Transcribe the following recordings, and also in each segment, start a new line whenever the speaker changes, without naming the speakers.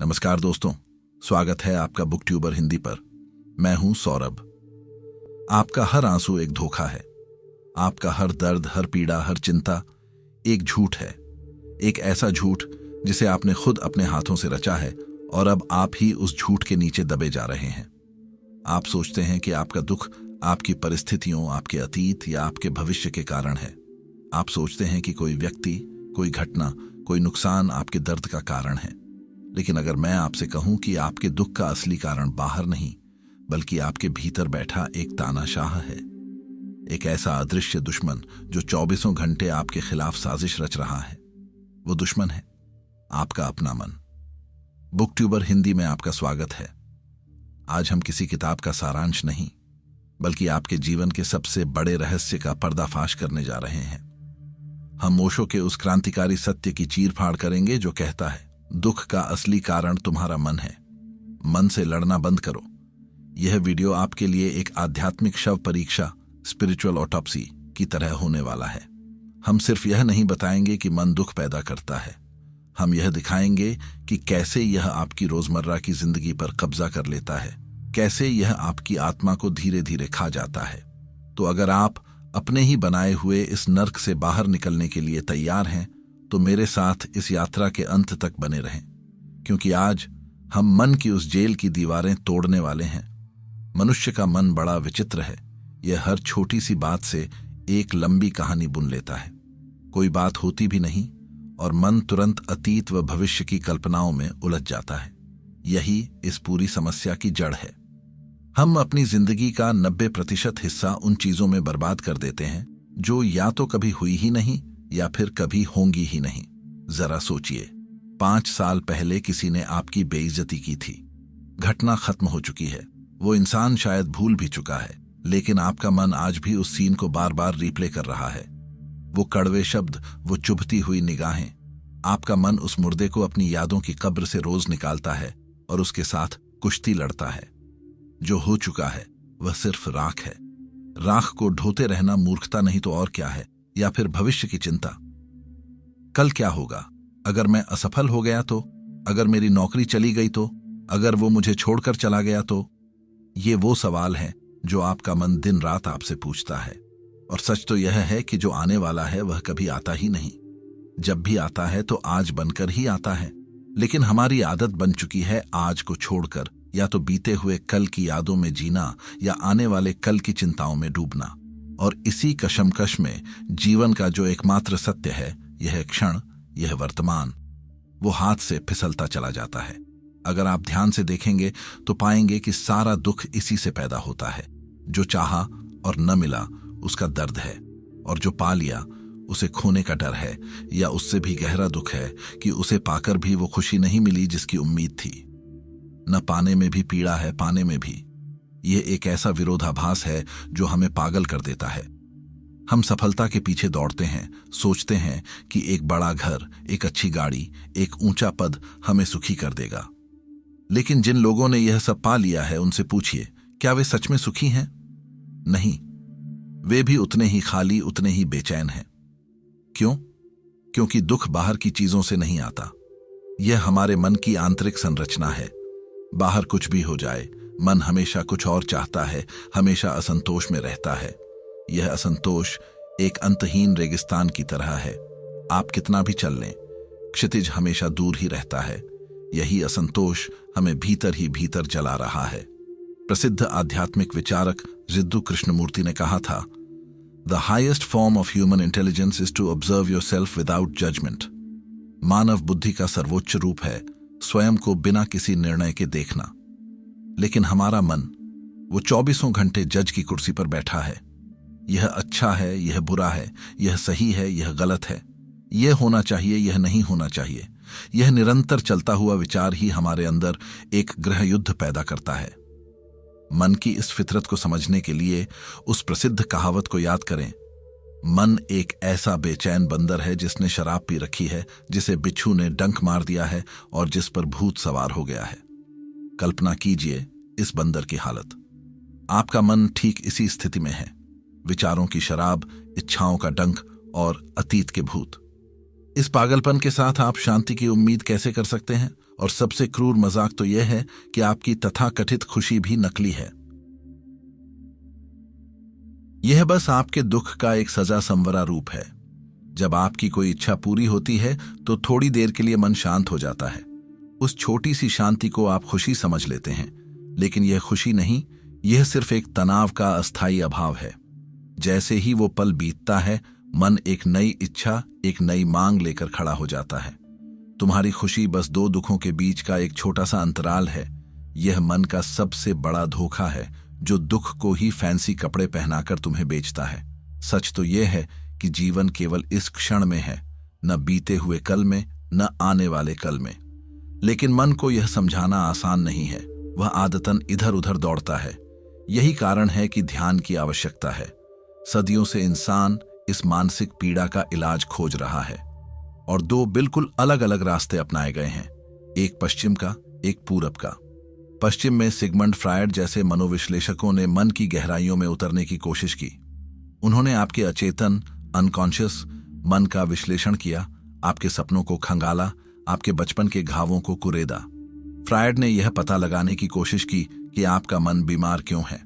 नमस्कार दोस्तों, स्वागत है आपका बुक ट्यूबर हिंदी पर। मैं हूं सौरभ। आपका हर आंसू एक धोखा है। आपका हर दर्द, हर पीड़ा, हर चिंता एक झूठ है। एक ऐसा झूठ जिसे आपने खुद अपने हाथों से रचा है और अब आप ही उस झूठ के नीचे दबे जा रहे हैं। आप सोचते हैं कि आपका दुख आपकी परिस्थितियों, आपके अतीत या आपके भविष्य के कारण है। आप सोचते हैं कि कोई व्यक्ति, कोई घटना, कोई नुकसान आपके दर्द का कारण है। लेकिन अगर मैं आपसे कहूं कि आपके दुख का असली कारण बाहर नहीं, बल्कि आपके भीतर बैठा एक तानाशाह है, एक ऐसा अदृश्य दुश्मन जो 24 घंटे आपके खिलाफ साजिश रच रहा है, वो दुश्मन है आपका अपना मन। बुक ट्यूबर हिंदी में आपका स्वागत है। आज हम किसी किताब का सारांश नहीं, बल्कि आपके जीवन के सबसे बड़े रहस्य का पर्दाफाश करने जा रहे हैं। हम ओशो के उस क्रांतिकारी सत्य की चीरफाड़ करेंगे जो कहता है, दुख का असली कारण तुम्हारा मन है। मन से लड़ना बंद करो। यह वीडियो आपके लिए एक आध्यात्मिक शव परीक्षा, स्पिरिचुअल ऑटोप्सी की तरह होने वाला है। हम सिर्फ यह नहीं बताएंगे कि मन दुख पैदा करता है, हम यह दिखाएंगे कि कैसे यह आपकी रोजमर्रा की जिंदगी पर कब्जा कर लेता है, कैसे यह आपकी आत्मा को धीरे धीरे खा जाता है। तो अगर आप अपने ही बनाए हुए इस नर्क से बाहर निकलने के लिए तैयार हैं, तो मेरे साथ इस यात्रा के अंत तक बने रहें, क्योंकि आज हम मन की उस जेल की दीवारें तोड़ने वाले हैं। मनुष्य का मन बड़ा विचित्र है। यह हर छोटी सी बात से एक लंबी कहानी बुन लेता है। कोई बात होती भी नहीं और मन तुरंत अतीत व भविष्य की कल्पनाओं में उलझ जाता है। यही इस पूरी समस्या की जड़ है। हम अपनी जिंदगी का 90% हिस्सा उन चीजों में बर्बाद कर देते हैं जो या तो कभी हुई ही नहीं या फिर कभी होंगी ही नहीं। जरा सोचिए, 5 साल पहले किसी ने आपकी बेइज्जती की थी। घटना खत्म हो चुकी है, वो इंसान शायद भूल भी चुका है, लेकिन आपका मन आज भी उस सीन को बार बार रिप्ले कर रहा है। वो कड़वे शब्द, वो चुभती हुई निगाहें। आपका मन उस मुर्दे को अपनी यादों की कब्र से रोज निकालता है और उसके साथ कुश्ती लड़ता है। जो हो चुका है वह सिर्फ राख है। राख को ढोते रहना मूर्खता नहीं तो और क्या है, या फिर भविष्य की चिंता। कल क्या होगा? अगर मैं असफल हो गया तो? अगर मेरी नौकरी चली गई तो? अगर वो मुझे छोड़कर चला गया तो? ये वो सवाल है जो आपका मन दिन रात आपसे पूछता है। और सच तो यह है कि जो आने वाला है वह कभी आता ही नहीं। जब भी आता है तो आज बनकर ही आता है। लेकिन हमारी आदत बन चुकी है आज को छोड़कर या तो बीते हुए कल की यादों में जीना या आने वाले कल की चिंताओं में डूबना। और इसी कशमकश में जीवन का जो एकमात्र सत्य है, यह क्षण, यह वर्तमान, वो हाथ से फिसलता चला जाता है। अगर आप ध्यान से देखेंगे तो पाएंगे कि सारा दुख इसी से पैदा होता है। जो चाहा और न मिला उसका दर्द है, और जो पा लिया उसे खोने का डर है, या उससे भी गहरा दुख है कि उसे पाकर भी वो खुशी नहीं मिली जिसकी उम्मीद थी। न पाने में भी पीड़ा है, पाने में भी। यह एक ऐसा विरोधाभास है जो हमें पागल कर देता है। हम सफलता के पीछे दौड़ते हैं, सोचते हैं कि एक बड़ा घर, एक अच्छी गाड़ी, एक ऊंचा पद हमें सुखी कर देगा। लेकिन जिन लोगों ने यह सब पा लिया है उनसे पूछिए, क्या वे सच में सुखी हैं? नहीं, वे भी उतने ही खाली, उतने ही बेचैन हैं। क्यों? क्योंकि दुख बाहर की चीजों से नहीं आता। यह हमारे मन की आंतरिक संरचना है। बाहर कुछ भी हो जाए, मन हमेशा कुछ और चाहता है, हमेशा असंतोष में रहता है। यह असंतोष एक अंतहीन रेगिस्तान की तरह है। आप कितना भी चल लें, क्षितिज हमेशा दूर ही रहता है। यही असंतोष हमें भीतर ही भीतर जला रहा है। प्रसिद्ध आध्यात्मिक विचारक जिद्दू कृष्णमूर्ति ने कहा था, the highest form of human intelligence is to observe yourself without judgement. मानव बुद्धि का सर्वोच्च रूप है स्वयं को बिना किसी निर्णय के देखना। लेकिन हमारा मन, वो 24 घंटे जज की कुर्सी पर बैठा है। यह अच्छा है, यह बुरा है, यह सही है, यह गलत है, यह होना चाहिए, यह नहीं होना चाहिए। यह निरंतर चलता हुआ विचार ही हमारे अंदर एक गृह युद्ध पैदा करता है। मन की इस फितरत को समझने के लिए उस प्रसिद्ध कहावत को याद करें, मन एक ऐसा बेचैन बंदर है जिसने शराब पी रखी है, जिसे बिच्छू ने डंक मार दिया है और जिस पर भूत सवार हो गया है। कल्पना कीजिए इस बंदर की हालत। आपका मन ठीक इसी स्थिति में है। विचारों की शराब, इच्छाओं का डंक और अतीत के भूत। इस पागलपन के साथ आप शांति की उम्मीद कैसे कर सकते हैं? और सबसे क्रूर मजाक तो यह है कि आपकी तथाकथित खुशी भी नकली है। यह बस आपके दुख का एक सजा संवरा रूप है। जब आपकी कोई इच्छा पूरी होती है तो थोड़ी देर के लिए मन शांत हो जाता है। उस छोटी सी शांति को आप खुशी समझ लेते हैं, लेकिन यह खुशी नहीं, यह सिर्फ एक तनाव का अस्थायी अभाव है। जैसे ही वो पल बीतता है, मन एक नई इच्छा, एक नई मांग लेकर खड़ा हो जाता है। तुम्हारी खुशी बस दो दुखों के बीच का एक छोटा सा अंतराल है। यह मन का सबसे बड़ा धोखा है, जो दुख को ही फैंसी कपड़े पहनाकर तुम्हें बेचता है। सच तो यह है कि जीवन केवल इस क्षण में है, न बीते हुए कल में, न आने वाले कल में। लेकिन मन को यह समझाना आसान नहीं है। वह आदतन इधर उधर दौड़ता है। यही कारण है कि ध्यान की आवश्यकता है। सदियों से इंसान इस मानसिक पीड़ा का इलाज खोज रहा है, और दो बिल्कुल अलग अलग रास्ते अपनाए गए हैं, एक पश्चिम का, एक पूरब का। पश्चिम में सिगमंड फ्रायड जैसे मनोविश्लेषकों ने मन की गहराइयों में उतरने की कोशिश की। उन्होंने आपके अचेतन, अनकॉन्शियस मन का विश्लेषण किया, आपके सपनों को खंगाला, आपके बचपन के घावों को कुरेदा। फ्रायड ने यह पता लगाने की कोशिश की कि आपका मन बीमार क्यों है।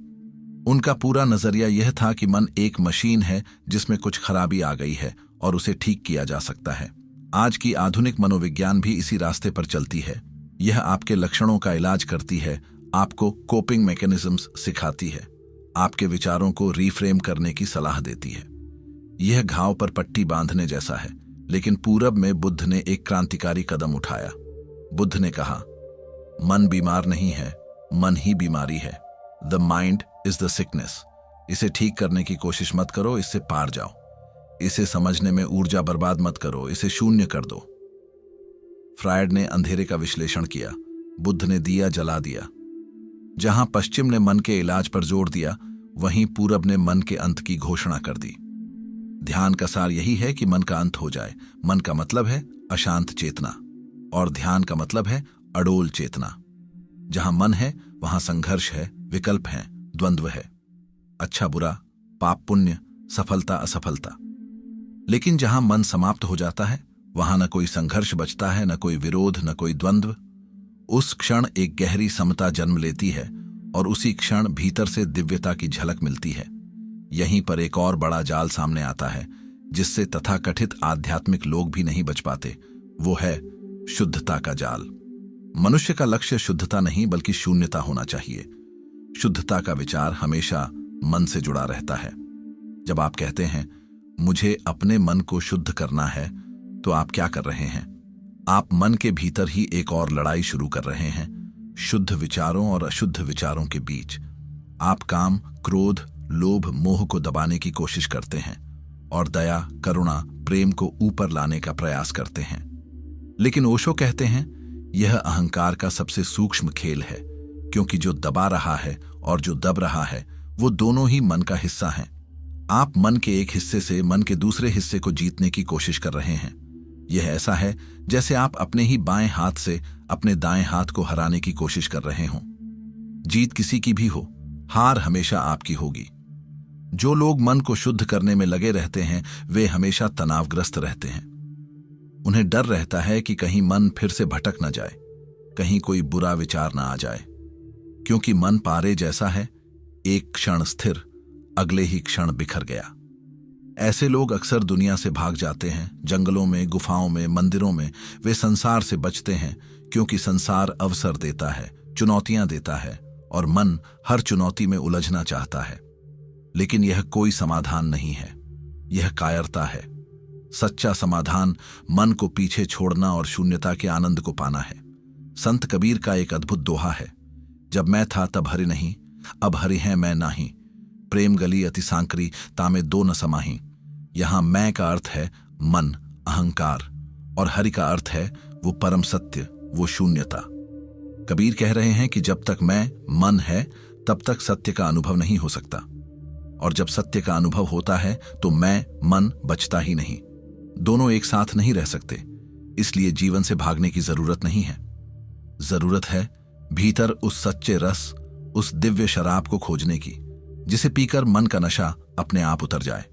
उनका पूरा नजरिया यह था कि मन एक मशीन है जिसमें कुछ खराबी आ गई है और उसे ठीक किया जा सकता है। आज की आधुनिक मनोविज्ञान भी इसी रास्ते पर चलती है। यह आपके लक्षणों का इलाज करती है, आपको कोपिंग मैकेनिज्म्स सिखाती है, आपके विचारों को रीफ्रेम करने की सलाह देती है। यह घाव पर पट्टी बांधने जैसा है। लेकिन पूरब में बुद्ध ने एक क्रांतिकारी कदम उठाया। बुद्ध ने कहा, मन बीमार नहीं है, मन ही बीमारी है। The mind is the sickness. इसे ठीक करने की कोशिश मत करो, इससे पार जाओ। इसे समझने में ऊर्जा बर्बाद मत करो, इसे शून्य कर दो। फ्रायड ने अंधेरे का विश्लेषण किया, बुद्ध ने दिया जला दिया। जहां पश्चिम ने मन के इलाज पर जोर दिया, वहीं पूरब ने मन के अंत की घोषणा कर दी। ध्यान का सार यही है कि मन का अंत हो जाए। मन का मतलब है अशांत चेतना, और ध्यान का मतलब है अडोल चेतना। जहां मन है वहां संघर्ष है, विकल्प है, द्वंद्व है, अच्छा बुरा, पाप पुण्य, सफलता असफलता। लेकिन जहां मन समाप्त हो जाता है, वहां न कोई संघर्ष बचता है, न कोई विरोध, न कोई द्वंद्व। उस क्षण एक गहरी समता जन्म लेती है, और उसी क्षण भीतर से दिव्यता की झलक मिलती है। यहीं पर एक और बड़ा जाल सामने आता है, जिससे तथाकथित आध्यात्मिक लोग भी नहीं बच पाते। वो है शुद्धता का जाल। मनुष्य का लक्ष्य शुद्धता नहीं, बल्कि शून्यता होना चाहिए। शुद्धता का विचार हमेशा मन से जुड़ा रहता है। जब आप कहते हैं मुझे अपने मन को शुद्ध करना है, तो आप क्या कर रहे हैं? आप मन के भीतर ही एक और लड़ाई शुरू कर रहे हैं, शुद्ध विचारों और अशुद्ध विचारों के बीच। आप काम, क्रोध, लोभ, मोह को दबाने की कोशिश करते हैं और दया, करुणा, प्रेम को ऊपर लाने का प्रयास करते हैं। लेकिन ओशो कहते हैं यह अहंकार का सबसे सूक्ष्म खेल है, क्योंकि जो दबा रहा है और जो दब रहा है वो दोनों ही मन का हिस्सा हैं। आप मन के एक हिस्से से मन के दूसरे हिस्से को जीतने की कोशिश कर रहे हैं। यह ऐसा है जैसे आप अपने ही बाएं हाथ से अपने दाएं हाथ को हराने की कोशिश कर रहे हों। जीत किसी की भी हो, हार हमेशा आपकी होगी। जो लोग मन को शुद्ध करने में लगे रहते हैं, वे हमेशा तनावग्रस्त रहते हैं। उन्हें डर रहता है कि कहीं मन फिर से भटक न जाए, कहीं कोई बुरा विचार न आ जाए। क्योंकि मन पारे जैसा है, एक क्षण स्थिर, अगले ही क्षण बिखर गया। ऐसे लोग अक्सर दुनिया से भाग जाते हैं। जंगलों में, गुफाओं में, मंदिरों में वे संसार से बचते हैं, क्योंकि संसार अवसर देता है, चुनौतियां देता है, और मन हर चुनौती में उलझना चाहता है। लेकिन यह कोई समाधान नहीं है, यह कायरता है। सच्चा समाधान मन को पीछे छोड़ना और शून्यता के आनंद को पाना है। संत कबीर का एक अद्भुत दोहा है, जब मैं था तब हरि नहीं, अब हरि है मैं नाही। प्रेम गली अति सांकरी, तामे दो न समाही। यहां मैं का अर्थ है मन, अहंकार, और हरि का अर्थ है वो परम सत्य, वो शून्यता। कबीर कह रहे हैं कि जब तक मैं मन है, तब तक सत्य का अनुभव नहीं हो सकता, और जब सत्य का अनुभव होता है तो मैं मन बचता ही नहीं। दोनों एक साथ नहीं रह सकते। इसलिए जीवन से भागने की जरूरत नहीं है। जरूरत है भीतर उस सच्चे रस, उस दिव्य शराब को खोजने की, जिसे पीकर मन का नशा अपने आप उतर जाए।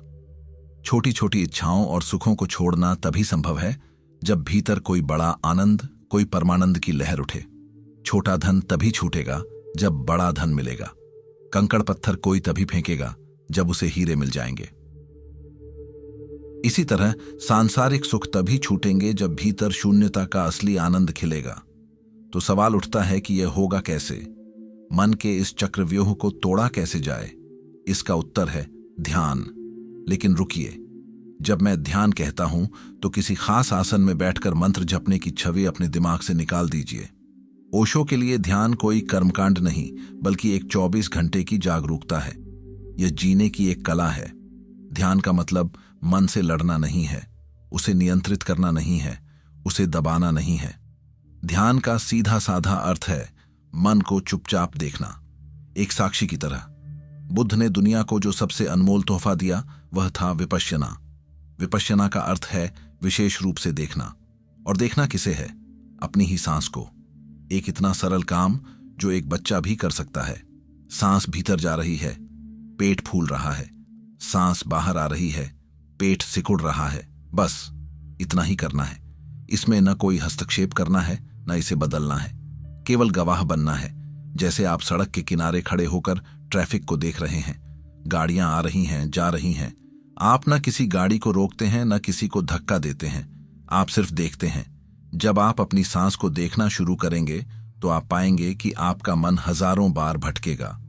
छोटी छोटी इच्छाओं और सुखों को छोड़ना तभी संभव है जब भीतर कोई बड़ा आनंद, कोई परमानंद की लहर उठे। छोटा धन तभी छूटेगा जब बड़ा धन मिलेगा। कंकड़ पत्थर कोई तभी फेंकेगा जब उसे हीरे मिल जाएंगे। इसी तरह सांसारिक सुख तभी छूटेंगे जब भीतर शून्यता का असली आनंद खिलेगा। तो सवाल उठता है कि यह होगा कैसे? मन के इस चक्रव्यूह को तोड़ा कैसे जाए? इसका उत्तर है ध्यान। लेकिन रुकिए, जब मैं ध्यान कहता हूं तो किसी खास आसन में बैठकर मंत्र जपने की छवि अपने दिमाग से निकाल दीजिए। ओशो के लिए ध्यान कोई कर्मकांड नहीं, बल्कि एक 24 घंटे की जागरूकता है। यह जीने की एक कला है। ध्यान का मतलब मन से लड़ना नहीं है, उसे नियंत्रित करना नहीं है, उसे दबाना नहीं है। ध्यान का सीधा साधा अर्थ है मन को चुपचाप देखना, एक साक्षी की तरह। बुद्ध ने दुनिया को जो सबसे अनमोल तोहफा दिया वह था विपश्यना। विपश्यना का अर्थ है विशेष रूप से देखना। और देखना किसे है? अपनी ही सांस को। एक इतना सरल काम जो एक बच्चा भी कर सकता है। सांस भीतर जा रही है, पेट फूल रहा है, सांस बाहर आ रही है, पेट सिकुड़ रहा है। बस इतना ही करना है। इसमें न कोई हस्तक्षेप करना है, न इसे बदलना है। केवल गवाह बनना है। जैसे आप सड़क के किनारे खड़े होकर ट्रैफिक को देख रहे हैं। गाड़ियां आ रही हैं, जा रही हैं। आप न किसी गाड़ी को रोकते हैं, न किसी को धक्का देते हैं। आप सिर्फ देखते हैं। जब आप अपनी सांस को देखना शुरू करेंगे तो आप पाएंगे कि आपका मन हजारों बार भटकेगा।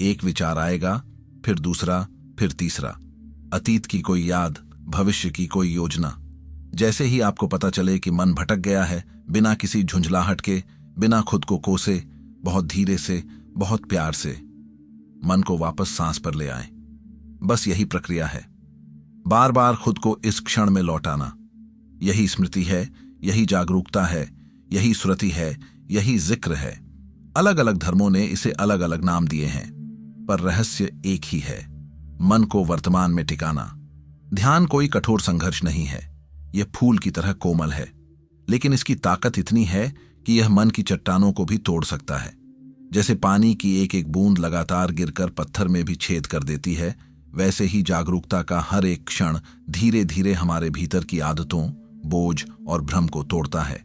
एक विचार आएगा, फिर दूसरा, फिर तीसरा। अतीत की कोई याद, भविष्य की कोई योजना। जैसे ही आपको पता चले कि मन भटक गया है, बिना किसी झुंझलाहट के, बिना खुद को कोसे, बहुत धीरे से, बहुत प्यार से मन को वापस सांस पर ले आए। बस यही प्रक्रिया है। बार बार खुद को इस क्षण में लौटाना। यही स्मृति है, यही जागरूकता है, यही श्रुति है, यही जिक्र है। अलग अलग धर्मों ने इसे अलग अलग नाम दिए हैं, पर रहस्य एक ही है, मन को वर्तमान में टिकाना। ध्यान कोई कठोर संघर्ष नहीं है। यह फूल की तरह कोमल है, लेकिन इसकी ताकत इतनी है कि यह मन की चट्टानों को भी तोड़ सकता है। जैसे पानी की एक एक बूंद लगातार गिरकर पत्थर में भी छेद कर देती है, वैसे ही जागरूकता का हर एक क्षण धीरे धीरे हमारे भीतर की आदतों, बोझ और भ्रम को तोड़ता है।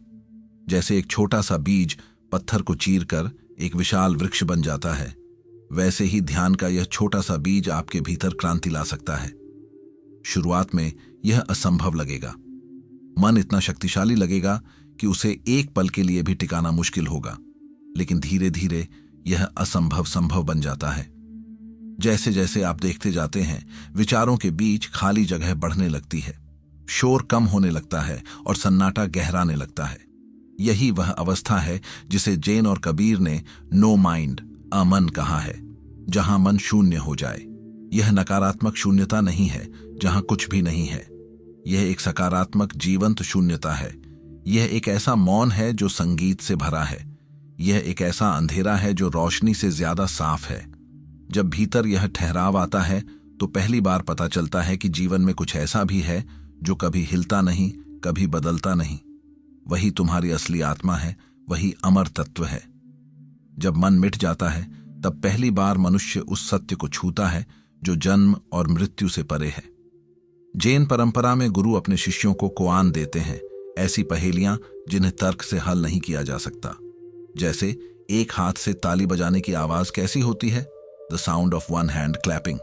जैसे एक छोटा सा बीज पत्थर को चीरकर एक विशाल वृक्ष बन जाता है, वैसे ही ध्यान का यह छोटा सा बीज आपके भीतर क्रांति ला सकता है। शुरुआत में यह असंभव लगेगा। मन इतना शक्तिशाली लगेगा कि उसे एक पल के लिए भी टिकाना मुश्किल होगा, लेकिन धीरे धीरे यह असंभव संभव बन जाता है। जैसे जैसे आप देखते जाते हैं, विचारों के बीच खाली जगह बढ़ने लगती है, शोर कम होने लगता है और सन्नाटा गहराने लगता है। यही वह अवस्था है जिसे जैन और कबीर ने नो माइंड, अमन कहा है, जहां मन शून्य हो जाए। यह नकारात्मक शून्यता नहीं है जहां कुछ भी नहीं है। यह एक सकारात्मक जीवंत शून्यता है। यह एक ऐसा मौन है जो संगीत से भरा है। यह एक ऐसा अंधेरा है जो रोशनी से ज्यादा साफ है। जब भीतर यह ठहराव आता है तो पहली बार पता चलता है कि जीवन में कुछ ऐसा भी है जो कभी हिलता नहीं, कभी बदलता नहीं। वही तुम्हारी असली आत्मा है, वही अमर तत्व है। जब मन मिट जाता है तब पहली बार मनुष्य उस सत्य को छूता है जो जन्म और मृत्यु से परे है। जैन परंपरा में गुरु अपने शिष्यों को कोआन देते हैं, ऐसी पहेलियां जिन्हें तर्क से हल नहीं किया जा सकता। जैसे एक हाथ से ताली बजाने की आवाज कैसी होती है? The sound of one hand clapping.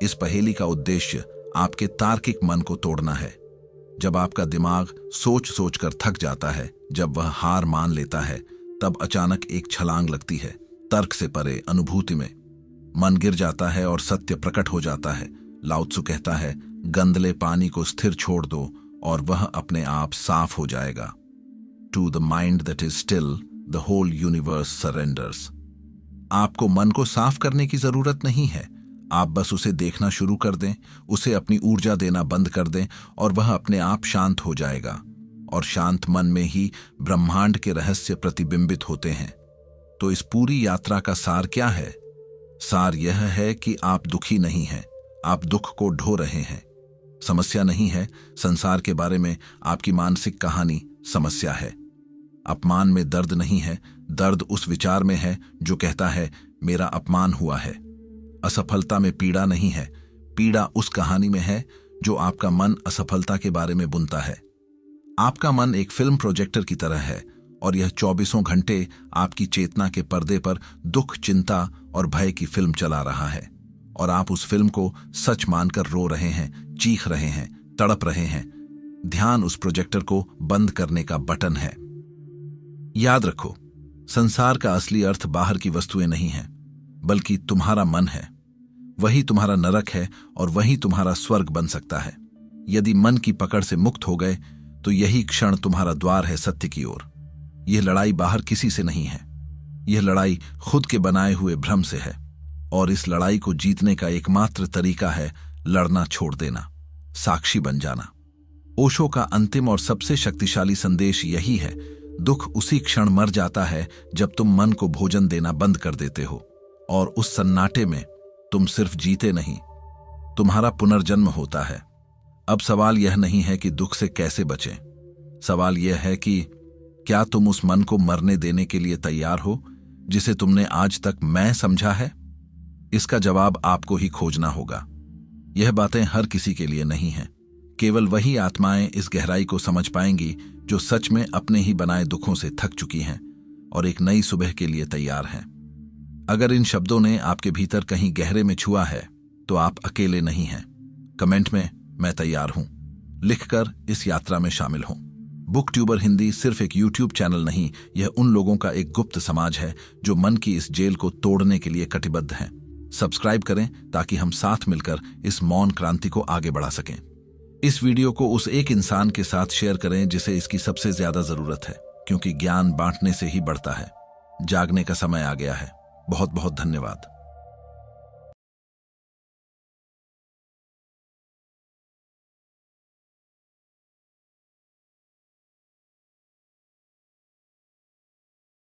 इस पहेली का उद्देश्य आपके तार्किक मन को तोड़ना है। जब आपका दिमाग सोच सोच कर थक जाता है, जब वह हार मान लेता है, तब अचानक एक छलांग लगती है, तर्क से परे, अनुभूति में। मन गिर जाता है और सत्य प्रकट हो जाता है। लाओ त्सु कहता है, गंदले पानी को स्थिर छोड़ दो और वह अपने आप साफ हो जाएगा। To the mind that is still the whole universe surrenders. आपको मन को साफ करने की जरूरत नहीं है। आप बस उसे देखना शुरू कर दें, उसे अपनी ऊर्जा देना बंद कर दें और वह अपने आप शांत हो जाएगा। और शांत मन में ही ब्रह्मांड के रहस्य प्रतिबिंबित होते हैं। तो इस पूरी यात्रा का सार क्या है? सार यह है कि आप दुखी नहीं हैं, आप दुख को ढो रहे हैं। समस्या नहीं है संसार के बारे में आपकी मानसिक कहानी, समस्या है। अपमान में दर्द नहीं है, दर्द उस विचार में है जो कहता है मेरा अपमान हुआ है। असफलता में पीड़ा नहीं है, पीड़ा उस कहानी में है जो आपका मन असफलता के बारे में बुनता है। आपका मन एक फिल्म प्रोजेक्टर की तरह है और यह 24 घंटे आपकी चेतना के पर्दे पर दुख, चिंता और भय की फिल्म चला रहा है, और आप उस फिल्म को सच मानकर रो रहे हैं, चीख रहे हैं, तड़प रहे हैं। ध्यान उस प्रोजेक्टर को बंद करने का बटन है। याद रखो, संसार का असली अर्थ बाहर की वस्तुएं नहीं है, बल्कि तुम्हारा मन है। वही तुम्हारा नरक है और वही तुम्हारा स्वर्ग बन सकता है। यदि मन की पकड़ से मुक्त हो गए तो यही क्षण तुम्हारा द्वार है सत्य की ओर। यह लड़ाई बाहर किसी से नहीं है, यह लड़ाई खुद के बनाए हुए भ्रम से है, और इस लड़ाई को जीतने का एकमात्र तरीका है लड़ना छोड़ देना, साक्षी बन जाना। ओशो का अंतिम और सबसे शक्तिशाली संदेश यही है, दुख उसी क्षण मर जाता है जब तुम मन को भोजन देना बंद कर देते हो, और उस सन्नाटे में तुम सिर्फ जीते नहीं, तुम्हारा पुनर्जन्म होता है। अब सवाल यह नहीं है कि दुख से कैसे बचें, सवाल यह है कि क्या तुम उस मन को मरने देने के लिए तैयार हो जिसे तुमने आज तक मैं समझा है? इसका जवाब आपको ही खोजना होगा। यह बातें हर किसी के लिए नहीं हैं। केवल वही आत्माएं इस गहराई को समझ पाएंगी जो सच में अपने ही बनाए दुखों से थक चुकी हैं और एक नई सुबह के लिए तैयार हैं। अगर इन शब्दों ने आपके भीतर कहीं गहरे में छुआ है तो आप अकेले नहीं हैं। कमेंट में मैं तैयार हूं लिखकर इस यात्रा में शामिल हों। बुक ट्यूबर हिंदी सिर्फ एक यूट्यूब चैनल नहीं, यह उन लोगों का एक गुप्त समाज है जो मन की इस जेल को तोड़ने के लिए कटिबद्ध हैं। सब्सक्राइब करें ताकि हम साथ मिलकर इस मौन क्रांति को आगे बढ़ा सकें। इस वीडियो को उस एक इंसान के साथ शेयर करें जिसे इसकी सबसे ज्यादा जरूरत है, क्योंकि ज्ञान बांटने से ही बढ़ता है। जागने का समय आ गया है। बहुत बहुत धन्यवाद।